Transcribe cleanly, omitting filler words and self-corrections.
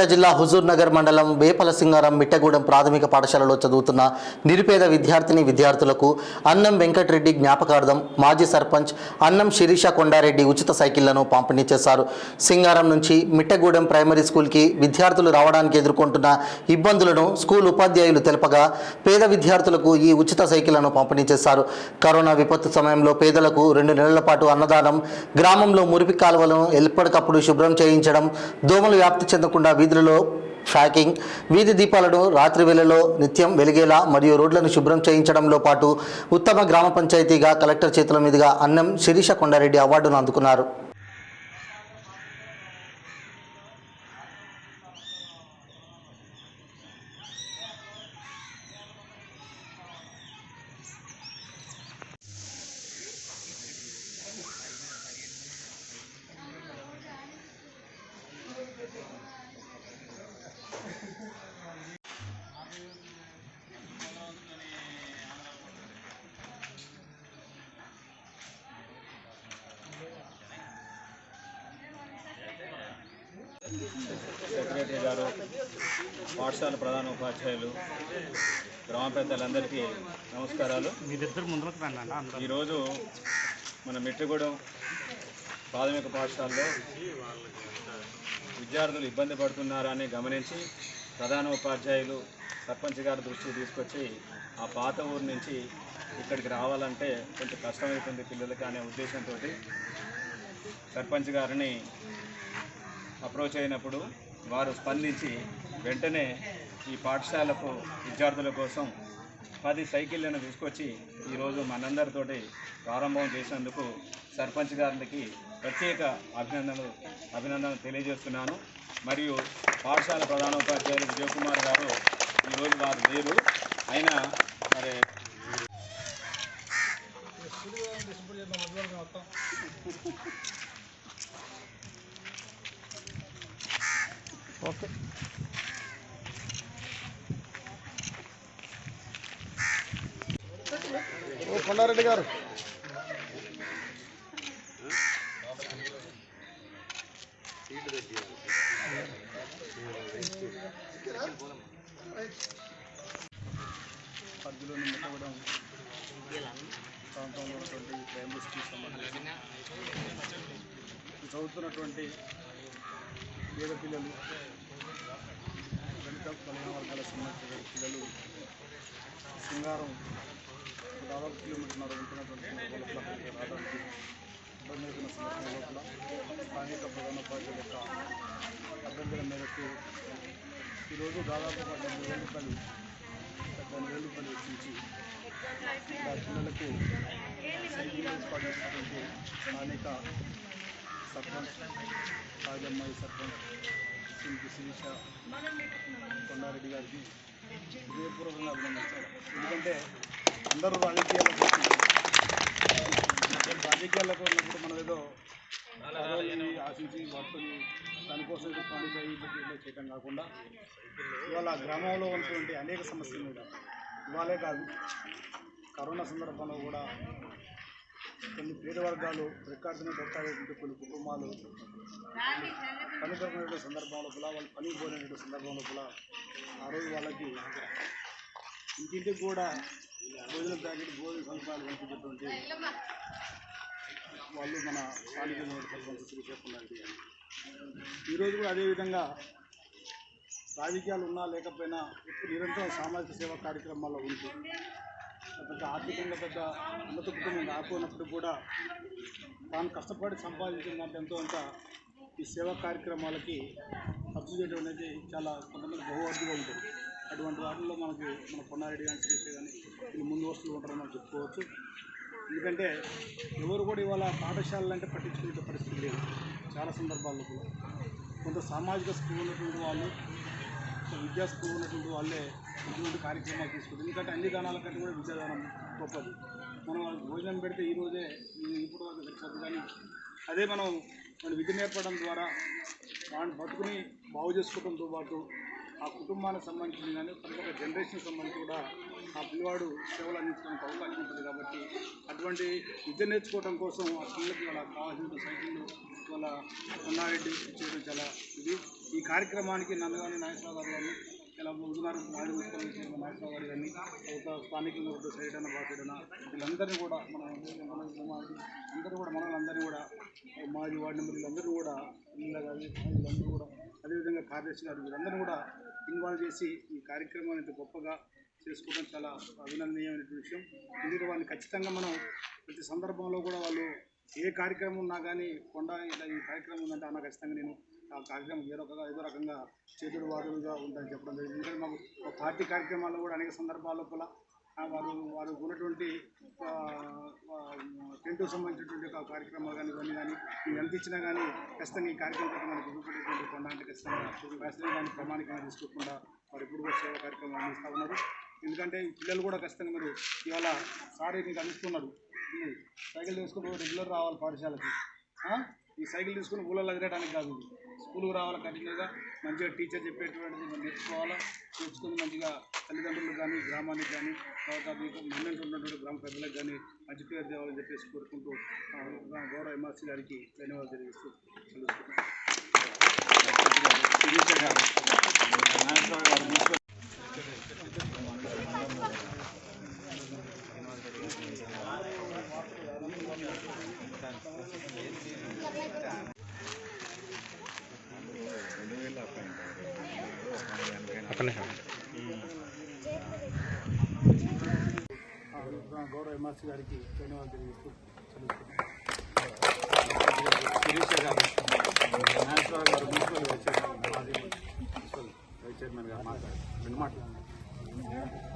నల్గొండ జిల్లా హుజూర్ నగర్ మండలం వేపల సింగారం మిట్టగూడెం ప్రాథమిక పాఠశాలలో చదువుతున్న నిరుపేద విద్యార్థులకు అన్నం వెంకటరెడ్డి జ్ఞాపకార్థం మాజీ సర్పంచ్ అన్నం శిరీష కొండారెడ్డి ఉచిత సైకిళ్లను పంపిణీ చేశారు. సింగారం నుంచి మిట్టగూడెం ప్రైమరీ స్కూల్కి విద్యార్థులు రావడానికి ఎదుర్కొంటున్న ఇబ్బందులను స్కూల్ ఉపాధ్యాయులు తెలపగా పేద విద్యార్థులకు ఈ ఉచిత సైకిళ్లను పంపిణీ చేశారు. కరోనా విపత్తు సమయంలో పేదలకు 2 నెలల పాటు అన్నదానం, గ్రామంలో మురికి కాలువలను ఎప్పటికప్పుడు శుభ్రం చేయించడం, దోమలు వ్యాప్తి చెందకుండా వీధులలో ఫ్యాకింగ్, వీధి దీపాలను రాత్రి వేళలో నిత్యం వెలిగేలా మరియు రోడ్లను శుభ్రం చేయించడంలో పాటు ఉత్తమ గ్రామ పంచాయతీగా కలెక్టర్ చేతుల మీదుగా అన్నం శిరీష కొండారెడ్డి అవార్డును అందుకున్నారు. సెక్రటరీ గారు, పాఠశాల ప్రధాన ఉపాధ్యాయులు, గ్రామ పెద్దలందరికీ నమస్కారాలు. ఈరోజు మన మిట్టగూడెం ప్రాథమిక పాఠశాలలో విద్యార్థులు ఇబ్బంది పడుతున్నారని గమనించి ప్రధాన ఉపాధ్యాయులు సర్పంచ్ గారి దృష్టికి తీసుకొచ్చి ఆ పాత ఊరు నుంచి ఇక్కడికి రావాలంటే కొంచెం కష్టమవుతుంది పిల్లలకి అనే ఉద్దేశంతో సర్పంచ్ గారిని అప్రోచ్ అయినప్పుడు వారు స్పందించి వెంటనే ఈ పాఠశాలకు విద్యార్థుల కోసం 10 సైకిళ్లను తీసుకొచ్చి ఈరోజు మనందరితోటి ప్రారంభం చేసినందుకు సర్పంచ్ గారికి ప్రత్యేక అభినందనలు తెలియజేస్తున్నాను. మరియు పాఠశాల ప్రధానోపాధ్యాయులు విజయ్ కుమార్ గారు ఈరోజు వారు లేరు, అయినా మరి ఓకే కొండారెడ్డి గారు పరిధిలోని మిట్టగూడెం ప్రాంతంలో ఉన్నటువంటి ప్రైమరీ స్కూల్ సంబంధించి చదువుతున్నటువంటి పేద పిల్లలు, దళిత బలహీన వర్గాలకు సంబంధించిన పిల్లలు సింగారం దాదాపు కిలోమీటర్న్నర ఉంటున్నటువంటి లోపల రావడానికి ఇబ్బంది అవుతున్న సందర్భం లోపల స్థానిక ప్రధానోపాధ్యాయుల యొక్క అభ్యర్థుల మేరకు ఈరోజు దాదాపు 18,000 రూపాయలు వెచ్చించి పిల్లలకు సైకిల్ ఏర్పాటు చేసినటువంటి స్థానిక సర్పంచ్ రాజమ్మాయి సర్పంచ్ శ్రీమతి శిరీష కొండారెడ్డి గారికి హృదయపూర్వకంగా అభినందించారు. ఎందుకంటే అందరూ రాజకీయాలకు ఉన్నప్పుడు మనం ఏదో పదవులని ఆశించి వాటిని దానికోసం ఏదో పనులు చేయడం కాకుండా ఇవాళ గ్రామంలో ఉన్నటువంటి అనేక సమస్యల మీద ఇవాళే కాదు, కరోనా సందర్భంలో కూడా కొన్ని పేద వర్గాలు రికార్డుని దొరకాలనేటువంటి కొన్ని కుటుంబాలు పని దొరికినటువంటి సందర్భం లోపల, వాళ్ళు పనికి పోయినటువంటి సందర్భం లోపల ఆ రోజు వాళ్ళకి ఇంటింటికి కూడా భోజన ప్యాకెట్, భోజన సదుపాయాలు కల్పించేటువంటి వాళ్ళు మన స్థానిక సర్పంచ్ శ్రీశేఖర్. ఈరోజు కూడా అదేవిధంగా రాజకీయాలు ఉన్నా లేకపోయినా ఇప్పుడు నిరంతరం సామాజిక సేవా కార్యక్రమాల్లో ఉంటూ పెద్ద ఆర్థికంగా పెద్ద ఉన్నత కుటుంబం కాకున్నప్పుడు కూడా తాను కష్టపడి సంపాదించిన దాంట్లో ఎంతో అంత ఈ సేవా కార్యక్రమాలకి ఖర్చు చేయడం అనేది చాలా కొంతమంది బహువర్తిగా ఉంటుంది. అటువంటి వాటిల్లో మనకి మన కొండారెడ్డి కానీ శ్రీశే కానీ వీళ్ళు ముందు వస్తువులు ఉంటారని మనం చెప్పుకోవచ్చు. ఎందుకంటే ఎవరు కూడా ఇవాళ పాఠశాలలు అంటే పట్టించుకునే పరిస్థితి లేదు. చాలా సందర్భాల్లో కూడా కొంత సామాజిక స్కూల్ ఉన్నటువంటి వాళ్ళు, విద్యా స్కూల్ ఉన్నటువంటి వాళ్ళే ఇటువంటి కార్యక్రమాలు తీసుకుంటారు. ఎందుకంటే అన్ని దానాల కంటే కూడా విద్యాదానం గొప్పది. మనం భోజనం పెడితే ఈరోజే ఇప్పుడు సరిపోతుంది, కానీ అదే మనం విధి నేర్పడం ద్వారా వాడిని బతుకుని బాగు చేసుకోవడంతో పాటు ఆ కుటుంబానికి సంబంధించి కానీ ప్రతి ఒక్క జనరేషన్ సంబంధించి కూడా ఆ పిల్లవాడు సేవలు అందించడానికి అవకాశం ఉంటుంది. కాబట్టి అటువంటి విద్య నేర్చుకోవడం కోసం ఆ పిల్లలకి వాళ్ళ కావాల్సిన సైకిళ్ళు వాళ్ళ కొండారెడ్డి చేయడం చాలా ఇది. ఈ కార్యక్రమానికి నందగాని నాగేశ్వరరావు గారు కానీ ఇలా ఉన్నారు మాజీ మున్సిపల్ నాగేశ్వరరావు గారు కానీ ఒక స్థానికంగా ఉంటూ సైడన బాసైడన వీళ్ళందరినీ కూడా మనలందరినీ కూడా మాజీ వార్డు మెంబర్ వీళ్ళందరూ కూడా వీళ్ళందరూ కూడా అదేవిధంగా కార్యదర్శి గారు వీళ్ళందరూ కూడా ఇన్వాల్వ్ చేసి ఈ కార్యక్రమాన్ని ఇంత గొప్పగా చేసుకోవడం చాలా అభినందనీయమైన విషయం. ఎందుకంటే వాళ్ళని ఖచ్చితంగా మనం ప్రతి సందర్భంలో కూడా వాళ్ళు ఏ కార్యక్రమం ఉన్నా కానీ ఇలా ఈ కార్యక్రమం ఉందంటే అన్న ఖచ్చితంగా నేను ఆ కార్యక్రమం ఏదో రకంగా చేతుడు వాదులుగా ఉందని చెప్పడం జరిగింది. ఎందుకంటే మాకు పార్టీ కార్యక్రమాల్లో కూడా అనేక సందర్భాల లోపల వారు ఉన్నటువంటి టెంట్కు సంబంధించినటువంటి కార్యక్రమాలు కానీ ఇవన్నీ కానీ మేము ఎంత ఇచ్చినా కానీ ఖచ్చితంగా ఈ కార్యక్రమం మనకు ఉపయోగపడేటువంటి కొండ అంటే ఖచ్చితంగా ఖచ్చితంగా కానీ ప్రామాణికంగా తీసుకోకుండా వారు ఎప్పుడు కూడా సేవా కార్యక్రమం అందిస్తూ ఉన్నారు. ఎందుకంటే పిల్లలు కూడా ఖచ్చితంగా మీరు ఇవాళ సారీ మీకు అందిస్తున్నారు, సైకిల్ తీసుకుని రెగ్యులర్ రావాలి పాఠశాలకి. ఈ సైకిల్ తీసుకుని ఊళ్ళలో ఎగరడానికి కాదు, స్కూల్కి రావాలి కంటిన్యూగా మంచిగా టీచర్ చెప్పేటువంటిది నేర్చుకుని మంచిగా తల్లిదండ్రులకు కానీ గ్రామానికి కానీ తర్వాత మీకు మండలి ఉన్నటువంటి గ్రామ ప్రజలకు కానీ మంచి పేరు తేవాలని చెప్పేసి కోరుకుంటూ గౌరవ ఎంఆర్సీ గారికి ధన్యవాదాలు తెలియజేస్తూ గౌరవ ఎంఆర్సీ గారికి ధన్యవాదాలు తెలియజేస్తూ శిరీష గారు నాగేశ్వరరావు గారు మున్సిపల్ వైస్ చైర్మన్ గారు మాట్లాడారు.